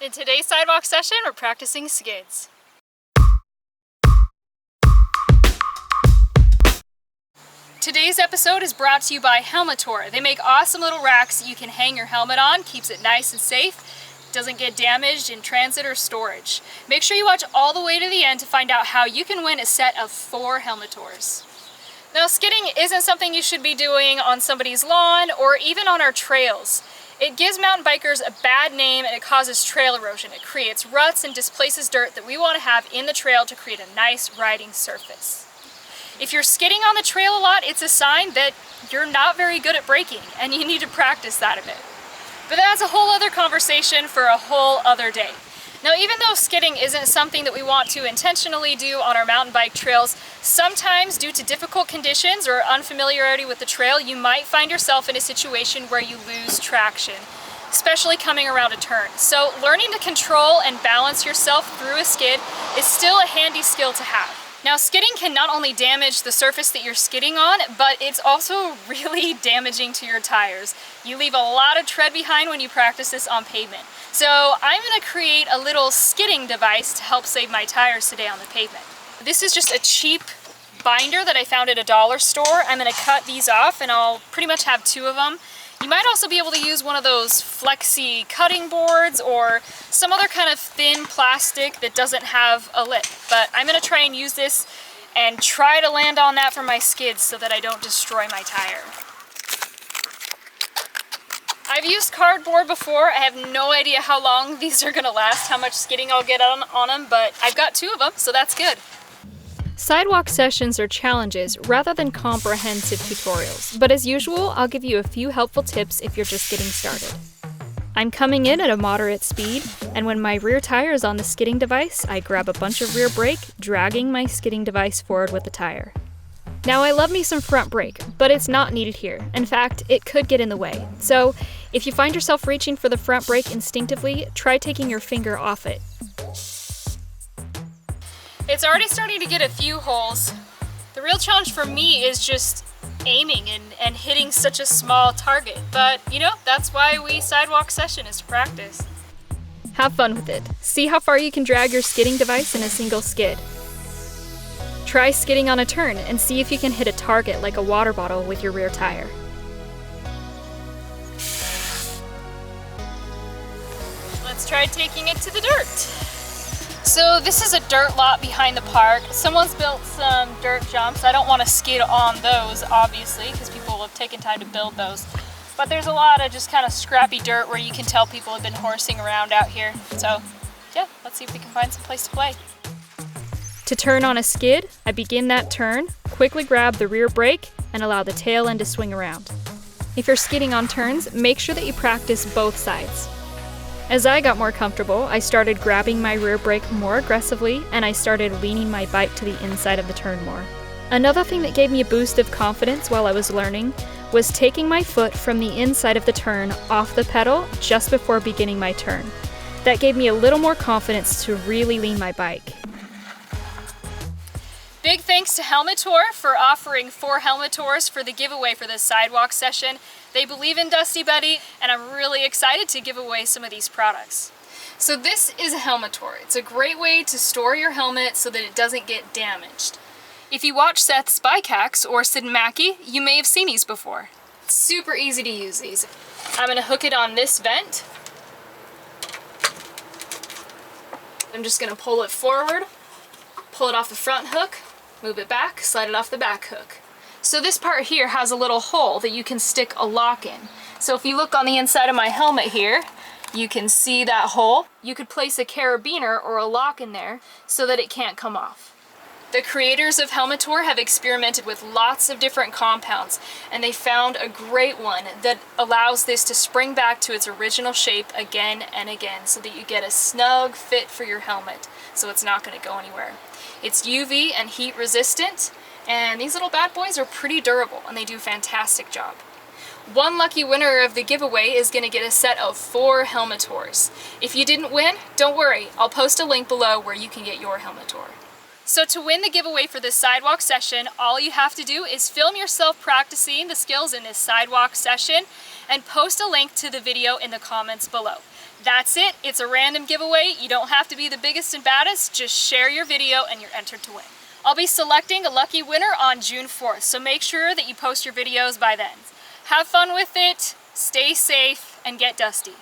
In today's sidewalk session, we're practicing skids. Today's episode is brought to you by Helmetor. They make awesome little racks that you can hang your helmet on, keeps it nice and safe, doesn't get damaged in transit or storage. Make sure you watch all the way to the end to find out how you can win a set of 4 Helmetors. Now, skidding isn't something you should be doing on somebody's lawn or even on our trails. It gives mountain bikers a bad name and it causes trail erosion. It creates ruts and displaces dirt that we want to have in the trail to create a nice riding surface. If you're skidding on the trail a lot, it's a sign that you're not very good at braking and you need to practice that a bit. But that's a whole other conversation for a whole other day. Now, even though skidding isn't something that we want to intentionally do on our mountain bike trails, sometimes due to difficult conditions or unfamiliarity with the trail, you might find yourself in a situation where you lose traction, especially coming around a turn. So learning to control and balance yourself through a skid is still a handy skill to have. Now, skidding can not only damage the surface that you're skidding on, but it's also really damaging to your tires. You leave a lot of tread behind when you practice this on pavement. So I'm going to create a little skidding device to help save my tires today on the pavement. This is just a cheap binder that I found at a dollar store. I'm going to cut these off and I'll pretty much have 2 of them. You might also be able to use one of those flexi cutting boards or some other kind of thin plastic that doesn't have a lip. But I'm going to try and use this and try to land on that for my skids so that I don't destroy my tire. I've used cardboard before. I have no idea how long these are going to last, how much skidding I'll get on them, but I've got 2 of them, so that's good. Sidewalk sessions are challenges rather than comprehensive tutorials, but as usual, I'll give you a few helpful tips if you're just getting started. I'm coming in at a moderate speed, and when my rear tire is on the skidding device, I grab a bunch of rear brake, dragging my skidding device forward with the tire. Now, I love me some front brake, but it's not needed here. In fact, it could get in the way. So, if you find yourself reaching for the front brake instinctively, try taking your finger off it. It's already starting to get a few holes. The real challenge for me is just aiming and hitting such a small target. But, you know, that's why we sidewalk session is to practice. Have fun with it. See how far you can drag your skidding device in a single skid. Try skidding on a turn and see if you can hit a target like a water bottle with your rear tire. Let's try taking it to the dirt. So this is a dirt lot behind the park. Someone's built some dirt jumps. I don't want to skid on those, obviously, because people have taken time to build those. But there's a lot of just kind of scrappy dirt where you can tell people have been horsing around out here. So yeah, let's see if we can find some place to play. To turn on a skid, I begin that turn, quickly grab the rear brake, and allow the tail end to swing around. If you're skidding on turns, make sure that you practice both sides. As I got more comfortable, I started grabbing my rear brake more aggressively, and I started leaning my bike to the inside of the turn more. Another thing that gave me a boost of confidence while I was learning was taking my foot from the inside of the turn off the pedal just before beginning my turn. That gave me a little more confidence to really lean my bike. Big thanks to Helmetor for offering 4 Helmetors for the giveaway for this sidewalk session. They believe in Dusty Buddy, and I'm really excited to give away some of these products. So this is a Helmetor. It's a great way to store your helmet so that it doesn't get damaged. If you watch Seth's Bike Hacks or Sid and Mackie, you may have seen these before. It's super easy to use these. I'm going to hook it on this vent. I'm just going to pull it forward, pull it off the front hook, move it back, slide it off the back hook. So this part here has a little hole that you can stick a lock in. So if you look on the inside of my helmet here, you can see that hole. You could place a carabiner or a lock in there so that it can't come off. The creators of Helmetor have experimented with lots of different compounds, and they found a great one that allows this to spring back to its original shape again and again so that you get a snug fit for your helmet so it's not going to go anywhere. It's UV and heat resistant, and these little bad boys are pretty durable and they do a fantastic job. One lucky winner of the giveaway is going to get a set of 4 Helmetors. If you didn't win, don't worry, I'll post a link below where you can get your Helmetor. So to win the giveaway for this sidewalk session, all you have to do is film yourself practicing the skills in this sidewalk session and post a link to the video in the comments below. That's it. It's a random giveaway. You don't have to be the biggest and baddest. Just share your video and you're entered to win. I'll be selecting a lucky winner on June 4th, so make sure that you post your videos by then. Have fun with it, stay safe, and get dusty.